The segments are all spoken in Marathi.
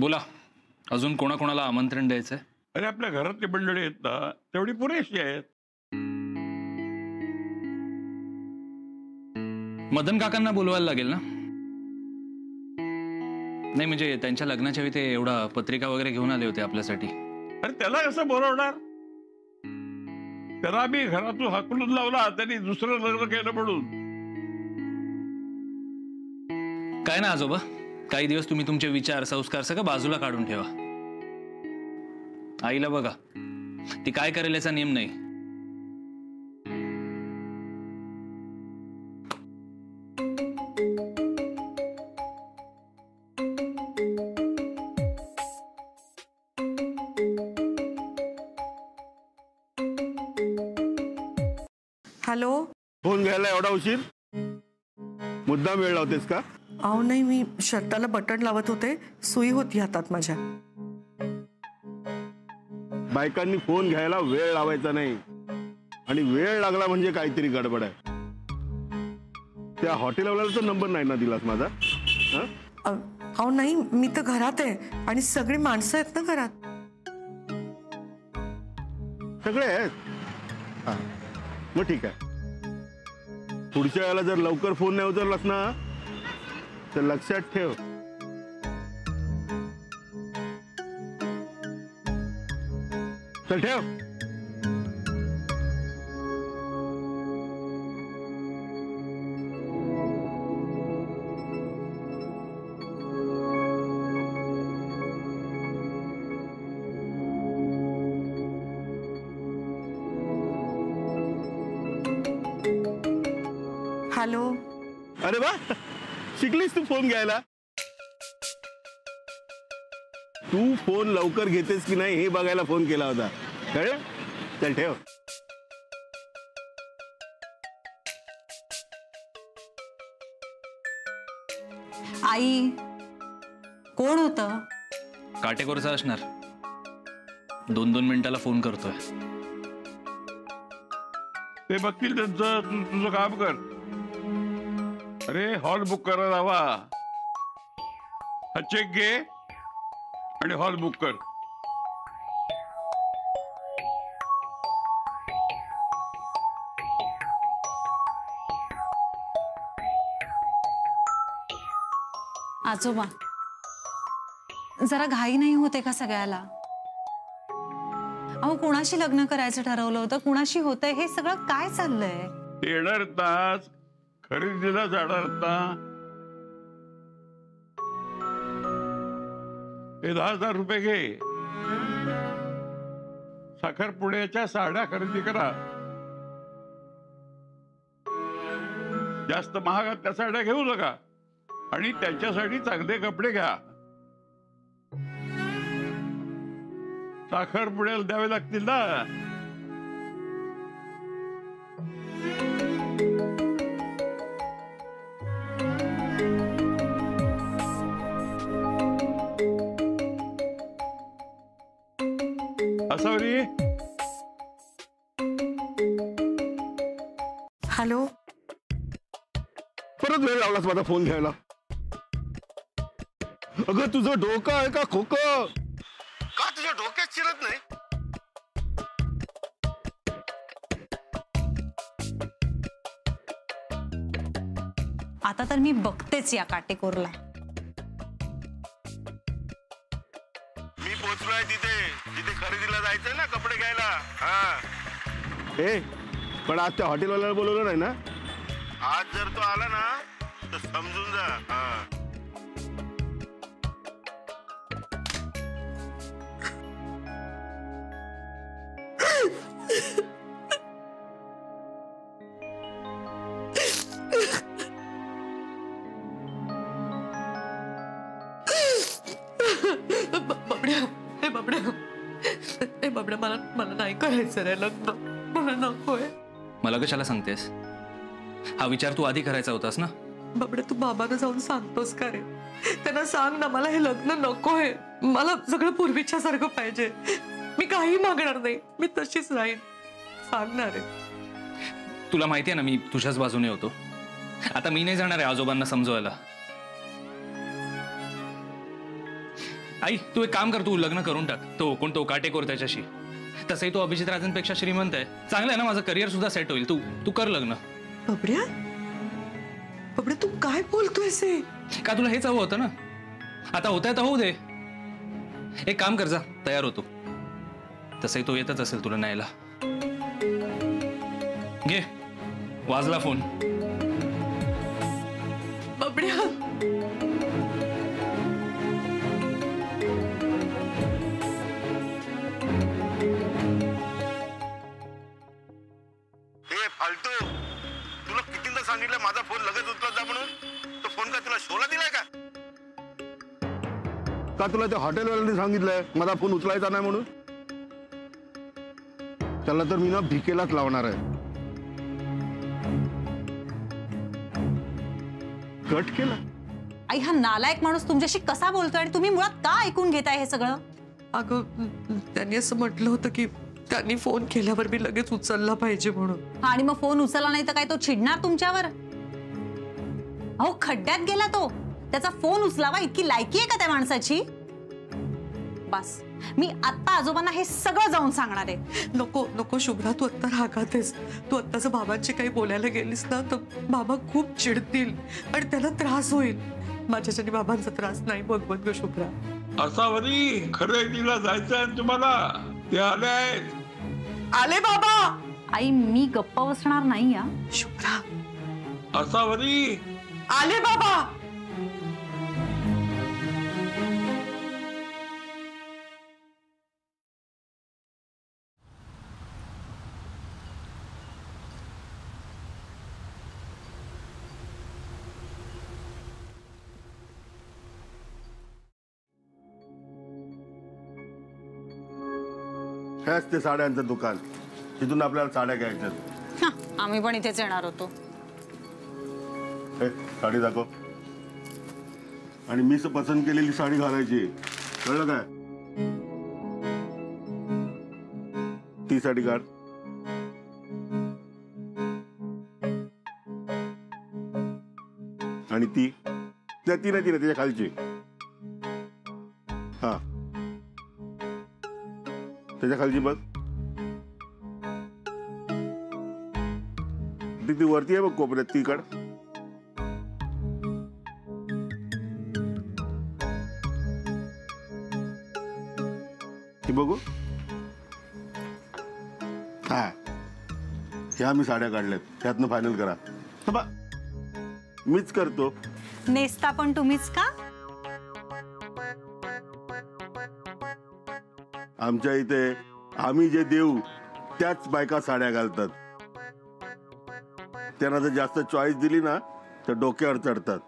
बोला, अजून कोणाकोणाला आमंत्रण द्यायचंय? अरे आपल्या घरातली मंडळी आहेत ना तेवढी पुरेशी आहेत. मदन काकांना बोलवायला लागेल ना? नाही म्हणजे त्यांच्या लग्नाच्या वेळी ते एवढा पत्रिका वगैरे घेऊन आले होते आपल्यासाठी. अरे त्याला कसं बोलवणार? त्याला मी घरातून हाकलून लावला, त्यांनी दुसरं लग्न केलं म्हणून. काय ना आजोबा, काही दिवस तुम्ही तुमचे विचार संस्कार सगळं बाजूला काढून ठेवा. आईला बघा, ती काय करेल याचा नियम नाही. हॅलो. फोन घ्यायला एवढा उशीर? मुद्दाम वेळ लावतेस का? अहो नाही, मी शर्टाला बटन लावत होते, सुई होती हातात माझ्या. बायकांनी फोन घ्यायला वेळ लावायचा नाही, आणि वेळ लागला म्हणजे काहीतरी गडबड आहे. त्या हॉटेलवाल्याचा नंबर नाही ना दिलास माझा? अहो नाही, मी तर घरात आहे आणि सगळी माणसं आहेत ना घरात. सगळे आहेत? हा, मग ठीक आहे. पुढच्या वेळेला जर लवकर फोन नाही उचललास ना तर लक्षात ठेव, चल ठेव. हॅलो. अरे वा, शिकलीस तू फोन घ्यायला. तू फोन लवकर घेतेस की नाही हे बघायला फोन केला होता, कळलं? चल ठेव. आई, कोण होतं? काटेकोरचा असणार. 2-2 मिनिटाला फोन करतोय. ते बघतील त्यांचं, तुझं काम कर. अरे हॉल बुक करायला हवा. हा चेक घे आणि हॉल बुक कर. आजोबा, जरा घाई नाही होते का सगळ्याला? अहो, कुणाशी लग्न करायचं ठरवलं होतं, कुणाशी होतंय, हे सगळं काय चाललंय? ते येणार तास खरेदीला जाणार ना. हे 10,000 रुपये घे. साखरपुड्याच्या साड्या खरेदी करा. जास्त महागातल्या साड्या घेऊ नका आणि त्यांच्यासाठी चांगले कपडे घ्या. साखरपुड्याला द्यावे लागतील ना. असावरी. हॅलो. परत वेळ लावलास माझा फोन घ्यायला. अगं तुझं डोकं आहे का खोकं? का तुझ्या डोक्यात शिरत नाही? आता तर मी बघतेच या काटेकोरला. मी पोहोचलोय तिथे जिथे खरेदीला जायचंय ना, कपडे घ्यायला. हा ए, पण आज त्या हॉटेलवाल्याला बोलवलं नाही ना? आज जर तो आला ना तर समजून जा. हा, बाबड्या, मला नाही करायचं रे लग्न. मला नकोय. मला कशाला सांगतेस? हा विचार तू आधी करायचा होतास ना. बाबड्या, तू बाबांना जाऊन सांगतोस का रे? त्यांना सांग ना, मला हे लग्न नकोय. मला सगळं पूर्वीच्या सारखं पाहिजे. मी काही मागणार नाही, मी तशीच राहीन. सांगणार आहे. तुला माहिती आहे ना, मी तुझ्याच बाजूने होतो. आता मी नाही जाणार आहे आजोबांना समजवायला. आई तू एक काम कर, तू लग्न करून टाक. तो कोण तो काटेकोर त्याच्याशी. तसंही तो अभिजित राजांपेक्षा श्रीमंत आहे. चांगलं आहे ना, माझं करिअर सुद्धा सेट होईल. तू कर लग्न. बबड्या बबड्या तू काय बोलतोयस हे? का तुला हेच हवं होतं ना? आता होतंय तर होऊ दे. एक काम कर, जा तयार होतो. तसंही तो येतच असेल तुला न्यायला. घे, वाजला फोन. बबड्या हे फालतू, तुला कितींदा सांगितलं माझा फोन लगेच उचलत जा म्हणून. तो फोन का तुला शोला दिलाय का? का तुला त्या हॉटेलवाल्यांनी सांगितलंय माझा फोन उचलायचा नाही म्हणून? त्याला तर मी ना भिकेलाच लावणार आहे. कट केला. आई हा नालायक माणूस तुमच्याशी कसा बोलतोय आणि तुम्ही मुळात का ऐकून घेताय हे सगळं? अगं त्यांनी असं म्हटलं होतं की त्यांनी फोन केल्यावर मी लगेच उचलला पाहिजे म्हणून. हा, आणि मग फोन उचलला नाही तर काय तो चिडणार तुमच्यावर? अहो खड्ड्यात गेला तो. त्याचा फोन उचलावा इतकी लायकी आहे का त्या माणसाची? बस मी आत्ता आजोबांना हे सगळं जाऊन सांगणार आहे. नको नको शुभ्रा, तू आत्ता रागातेस. तू आत्ताच बाबांची काही बोलायला गेलीस ना तर बाबा खूप चिडतील आणि त्यांना त्रास होईल. माझ्याच्याने बाबांचा त्रास नाही बघवत ग शुभ्रा. असावरी खरेदीला जायचंय तुम्हाला? ते आले आहेत. आले बाबा. आई मी गप्प बसणार नाही या. शुभ्रा असावरी आले बाबा. हेच ते साड्यांचं दुकान, तिथून आपल्याला साड्या घ्यायच्यात. हा, आम्ही पण इथेच येणार होतो. हे साडी दाखव. आणि मीच पसंत केलेली साडी घालायची, कळलं काय? ती साडी काढ. आणि ती नाही त्याच्या खालची. हा, त्याच्या खालची बघ. ती वरती आहे बघ कोपऱ्यात, ती काढ. ती बघू. हा, ह्या मी साड्या काढल्यात, त्यातनं फायनल करा. बा मीच करतो. नेसता पण तुम्हीच का? आमच्या इथे आम्ही जे देऊ त्याच बायका साड्या घालतात. त्यांना जर जास्त चॉईस दिली ना तर डोक्यावर चढतात.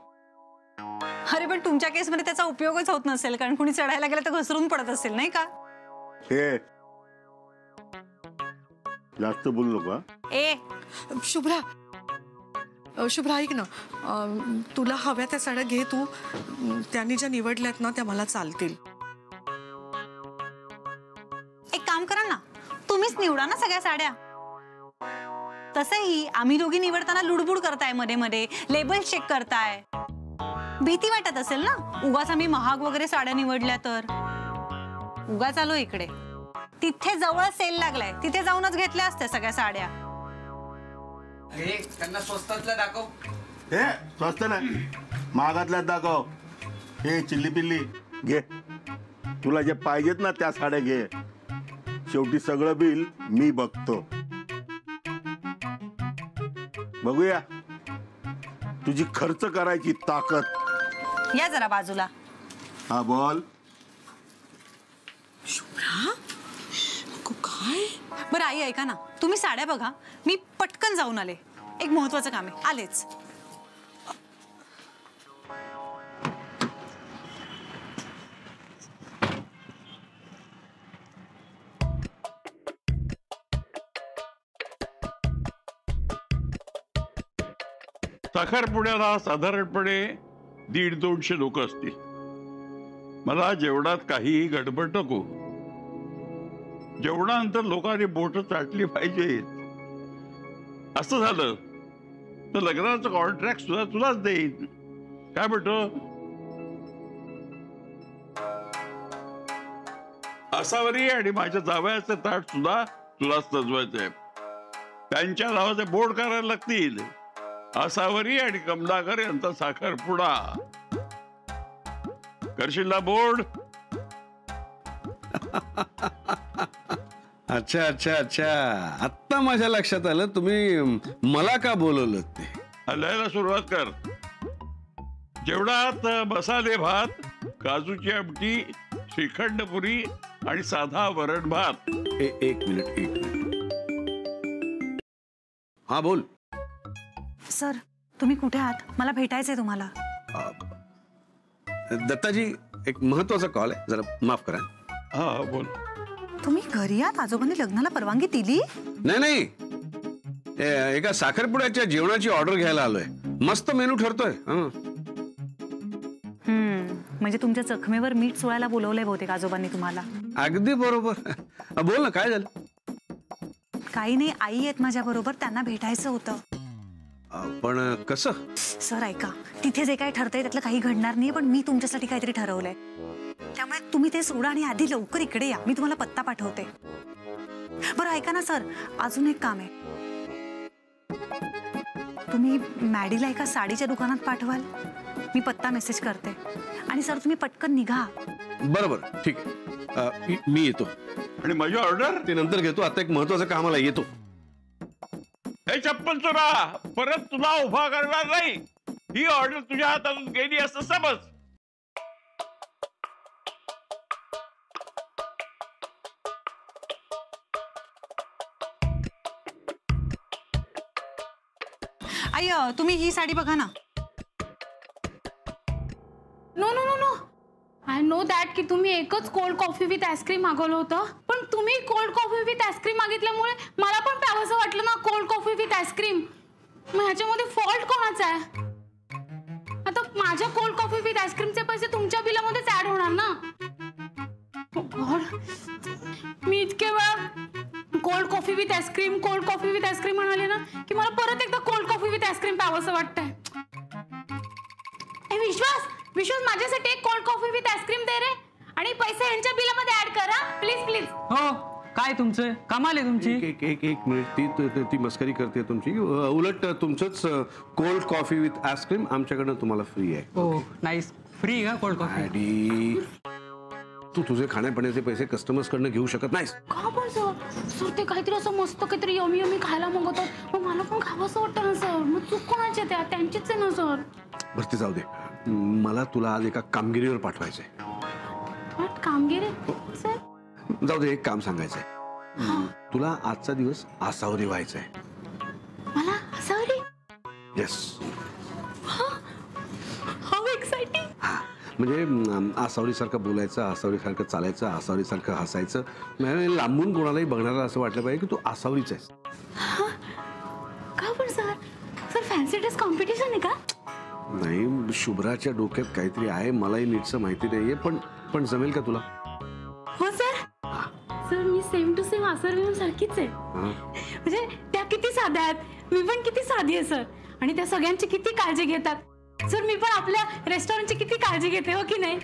अरे पण तुमच्या केसमध्ये त्याचा उपयोगच होत नसेल, कारण कुणी चढायला गेलं तर घसरून पडत असेल नाही का? हे जास्त बोलू नका. ए शुभ्रा शुभ्रा ऐक ना, तुला हव्या त्या साड्या घे तू. त्यांनी ज्या निवडल्यात ना त्या मला चालतील. एक काम करा ना, तुम्हीच निवडा ना सगळ्या साड्या. तसंही आम्ही दोघी निवडताना लुडबुड करताय, मध्ये मध्ये लेबल चेक करताय. भीती वाटत असेल ना उगाच आम्ही महाग वगैरे साड्या निवडल्या तर. उगाच आलो इकडे. तिथे जवळ सेल लागलाय, तिथे जाऊनच घेतल्या असत्या सगळ्या साड्या. त्यांना स्वस्तातला दाखव. हे स्वस्त नाही, महागातल्यात दाखव. हे चिल्ली पिल्ली घे. तुला जे पाहिजेत ना त्या साड्या घे. शेवटी सगळं बिल मी बघतो. बघूया तुझी खर्च करायची ताकद. या जरा बाजूला. हा बोल. शुभ्रा काय? बरं आई ऐका ना, तुम्ही साड्या बघा, मी पटकन जाऊन आले. एक महत्वाचं काम आहे, आलेच. साखरपुड्याला साधारणपणे 150-200 लोक असतील. मला जेवणात काहीही गडबड नको. जेवणानंतर लोकांनी बोट चाटली पाहिजेत. असं झालं तर लग्नाचं कॉन्ट्रॅक्ट सुद्धा तुलाच देईन. काय म्हणतो? असावरी आणि माझ्या जावयाचे ताट सुद्धा तुलाच सजवायचंय. त्यांच्या नावाचे बोर्ड करायला लागतील. असावरी आणि कमलाकर यांचा साखरपुडा. करशील ना बोर्ड? अच्छा अच्छा अच्छा, आत्ता माझ्या लक्षात आलं तुम्ही मला का बोलवलं ते. हलायला सुरुवात कर. जेवणात मसाले भात, काजूची आमटी, श्रीखंड पुरी आणि साधा वरण भात. एक मिनिट. हा बोल. सर तुम्ही कुठे आहात? मला भेटायचंय तुम्हाला. दत्ताजी, एक महत्वाचा कॉल आहे, जरा माफ करा. हा बोल. तुम्ही घरी आहात? आजोबांनी लग्नाला परवानगी दिली? नाही, एका साखरपुड्याच्या जेवणाची ऑर्डर घ्यायला आलोय. मस्त मेनू ठरतोय. म्हणजे तुमच्या जखमेवर मीठ चोळायला बोलवलंय बहुतेक आजोबांनी तुम्हाला. अगदी बरोबर. बोल ना, काय झालं? काही नाही, आई आहेत माझ्या बरोबर, त्यांना भेटायचं होतं. पण कसं? सर ऐका, तिथे जे काही ठरतंय त्यातलं काही घडणार नाही, पण मी तुमच्यासाठी काहीतरी ठरवलंय. त्यामुळे तुम्ही ते सोडा आणि आधी लवकर इकडे या. मी तुम्हाला पत्ता पाठवते. बरं ऐका ना सर, अजून एक काम आहे. तुम्ही मॅडीला एका साडीच्या दुकानात पाठवाल? मी पत्ता मेसेज करते. आणि सर तुम्ही पटकन निघा. बरोबर, ठीक आहे. मी येतो. आणि माझी ऑर्डर ते नंतर घेतो. आता एक महत्वाचं कामाला येतो. हे चप्पल चोरा, परत तुला उभा करणार नाही. ही ऑर्डर तुझ्या हातातून गेली असं समज. आई तुम्ही ही साडी बघा ना. No no no no, I know that की तुम्ही एकच कोल्ड कॉफी विथ आईस्क्रीम मागवलं होतं, पण तुम्ही कोल्ड कॉफी विथ आईस्क्रीम मागितल्यामुळे मला पण प्यावंसं वाटलं ना कोल्ड कॉफी विथ आईस्क्रीम. मग ह्याच्यामध्ये फॉल्ट कोणाचा आहे? आता माझ्या कोल्ड कॉफी विथ आईस्क्रीमचे पैसे तुमच्या बिलामध्येच ऍड होणार ना. गॉड, मी इतके वेळा कोल्ड कॉफी विथ आईस्क्रीम म्हणाले ना की मला परत एकदा कोल्ड कॉफी विथ आईस्क्रीम प्यावंसं वाटतंय. विश्वास माझ्यासाठी एक कोल्ड कॉफी विथ आईस्क्रीम दे रे, आणि पैसे यांच्या बिलामध्ये ऍड करा प्लीज प्लीज. हो, काय तुमचं कमाल आहे तुमची. एक मिनिट. ती मस्करी करते तुमची. उलट तुमचंच कोल्ड कॉफी विथ आईस्क्रीम आमच्याकडनं तुम्हाला फ्री आहे. हो नाईस. फ्री का कोल्ड कॉफी? डॅडी, तू तुझे खाण्यापिण्याचे पैसे कस्टमर्स कडनं घेऊ शकत नाहीस. का पण सर ते काहीतरी असं मस्त काहीतरी यमी खायला मागवतात, मग मला पण खावंसं वाटतं ना सर. मग चूक कोणाची त्या त्यांचीच आहे ना सर. भरती जाऊ दे. मला तुला आज एका कामगिरीवर पाठवायचंय. कामगिरी सर? जाऊ दे, एक काम सांगायचंय. तुला आजचा दिवस आसावरी व्हायचंय. मला आसावरी? येस. How exciting. म्हणजे आसावरी सारखं बोलायचं, आसावरी सारखं चालायचं, आसावरी सारखं हसायचं. म्हणजे लांबून कोणालाही बघणारा असं वाटलं पाहिजे की तू आसावरीच आहेस. का पण सर फॅन्सी ड्रेस कॉम्पिटिशन आहे का? नाही, शुभ्राच्या डोक्यात काहीतरी आहे, मलाही नीटचं माहिती नाहीये. पण जमेल का तुला? हो सर मी सेम टू सेम आसावरी सारखीच आहे. म्हणजे त्या किती साध्या आहेत, मी पण किती साधी आहे सर. आणि त्या सगळ्यांची किती काळजी घेतात सर. मी पण आपल्या रेस्टॉरंटची किती काळजी घेते, हो की नाही?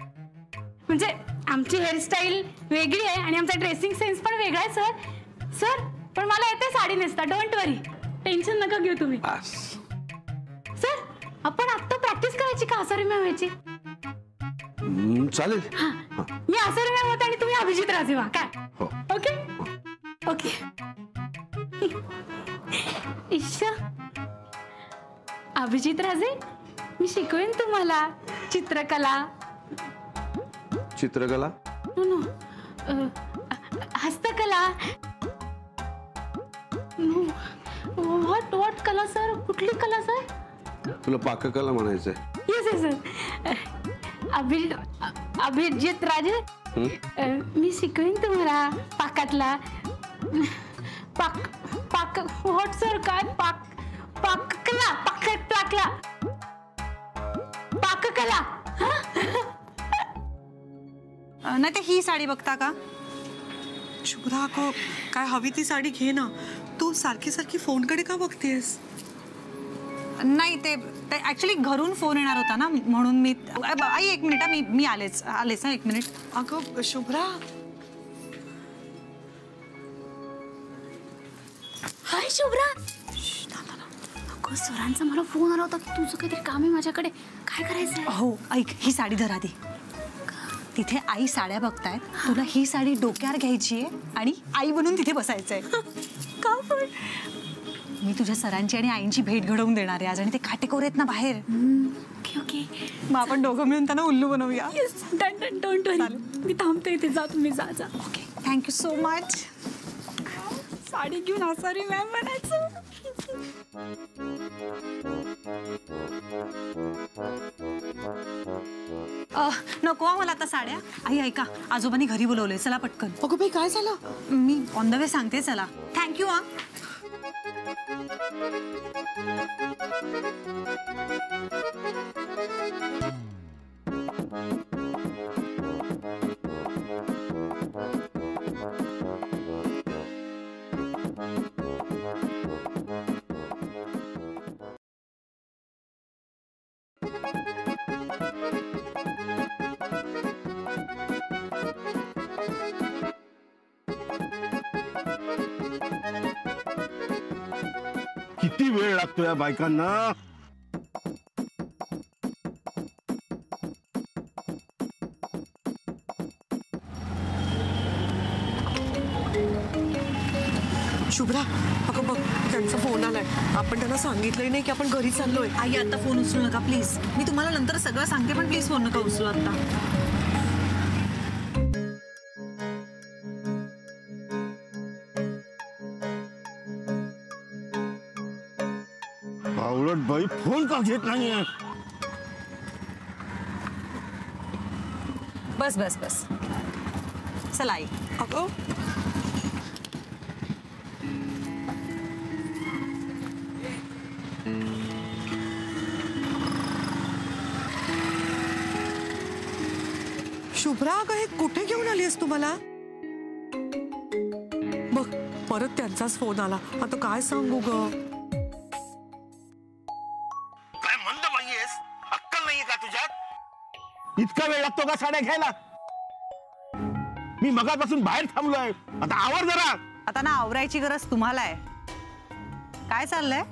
म्हणजे आमची हेअरस्टाईल वेगळी आहे आणि आमचा ड्रेसिंग सेन्स पण वेगळा आहे सर. पण मला येते साडी नेसता, डोंट वरी, टेन्शन नका घेऊ तुम्ही. सर आपण आता प्रॅक्टिस करायची का आसावरी मॅम व्हायची? चालेल. मी आसावरी मॅम होते आणि तुम्ही अभिजित राजे व्हा काय? Okay okay. ईशा, अभिजित राजे, मी शिकवेन तुम्हाला चित्रकला. चित्रकला? नो हस्तकला. व्हॉट कला सर? कुठली कला सर? तुला पाककला म्हणायचंय? Yes sir. अभिजित राजे, मी शिकवेन तुम्हाला पाकातला. पाक व्हॉट सर? काय पाककला? पाककला. नाही ते ही साडी बघता का? शुभ्रा, अगं काय हवी ती साडी घे ना. तू सारखी सारखी फोनकडे का बघतेस? नाही ते ऍक्च्युली घरून फोन येणार होता ना, म्हणून मी. आई एक मिनिट, मी आलेच. एक मिनिट. अगं शुभ्रा, ए शुभ्रा, अगं सरांचा मला फोन आला होता की तुझं काहीतरी काम आहे माझ्याकडे. काय करायचंय? हो ऐक, ही साडी धरा दे. तिथे आई साड्या बघतायत, तुला ही साडी डोक्यावर घ्यायची आहे आणि आई बनून तिथे बसायचंय. का पण? मी तुझ्या सरांची आणि आईंची भेट घडवून देणार आहे आज, आणि ते काटेकोर आहेत ना बाहेर. Okay okay. मग आपण दोघं मिळून त्यांना उल्लू बनवूया. येस, डन डन, डोंट वरी. मी थांबते इथे, जा तुम्ही, जा जा. Okay, thank you so much. Sari घेऊन आसारी मॅम म्हणायचं. नको मला आता साड्या. आई ऐका, आजोबांनी घरी बोलवलंय, चला पटकन. अगं बाई काय झालं? मी ऑन द वे सांगते, चला. थँक्यू. किती वेळ लागतो या बायकांना? शुभ्रा, अगं बघ त्यांचा फोन आलाय. आपण त्यांना सांगितलंही नाही की आपण घरी चाललोय. आई आता फोन उचलू नका प्लीज. मी तुम्हाला नंतर सगळं सांगते, पण प्लीज फोन नका उचलू आता. बावळट बाई फोन का घेत नाहीये? बस बस बस, चला आई. अगं शुभ्रा, अगं हे कुठे घेऊन आलीस तू मला? बघ परत त्यांचाच फोन आला. आता काय सांगू ग? काय मंद बाई आहेस? अक्कल नाहीये का तुझ्यात? इतका वेळ लागतो का साड्या घ्यायला? मी मगापासून बाहेर थांबलोय, आता आवर जरा. आता ना आवरायची गरज तुम्हाला आहे. काय चाललंय?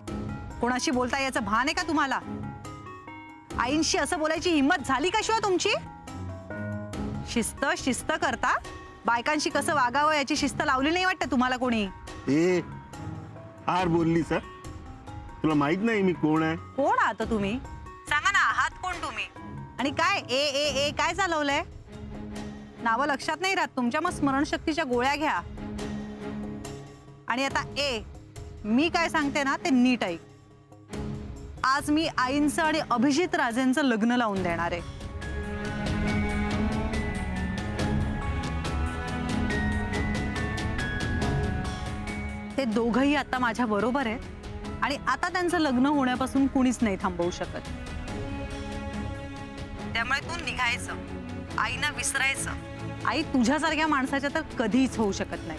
कोणाशी बोलता याचं भान आहे का तुम्हाला? आईंशी असं बोलायची हिंमत झाली का शिवा तुमची? शिस्त शिस्त करता, बायकांशी कसं वागावं याची शिस्त लावली नाही वाटतं तुम्हाला कोणी. ए आर बोलली सर, तुला माहित नाही मी कोण आहे? कोण आहात तुम्ही? सांगा ना, आहात कोण तुम्ही? आणि काय ए ए ए काय चालवलंय? नावं लक्षात नाही राहत तुमच्या, मग स्मरणशक्तीच्या गोळ्या घ्या. आणि आता ए, मी काय सांगते ना ते नीट ऐक. आज मी आईंचं आणि अभिजित राजेंचं लग्न लावून देणार आहे. ते दोघंही आता माझ्या बरोबर आहेत, आणि आता त्यांचं लग्न होण्यापासून कुणीच नाही थांबवू शकत. त्यामुळे तू निघायचं, आईना विसरायचं. आई तुझ्यासारख्या माणसाच्या तर कधीच होऊ शकत नाही.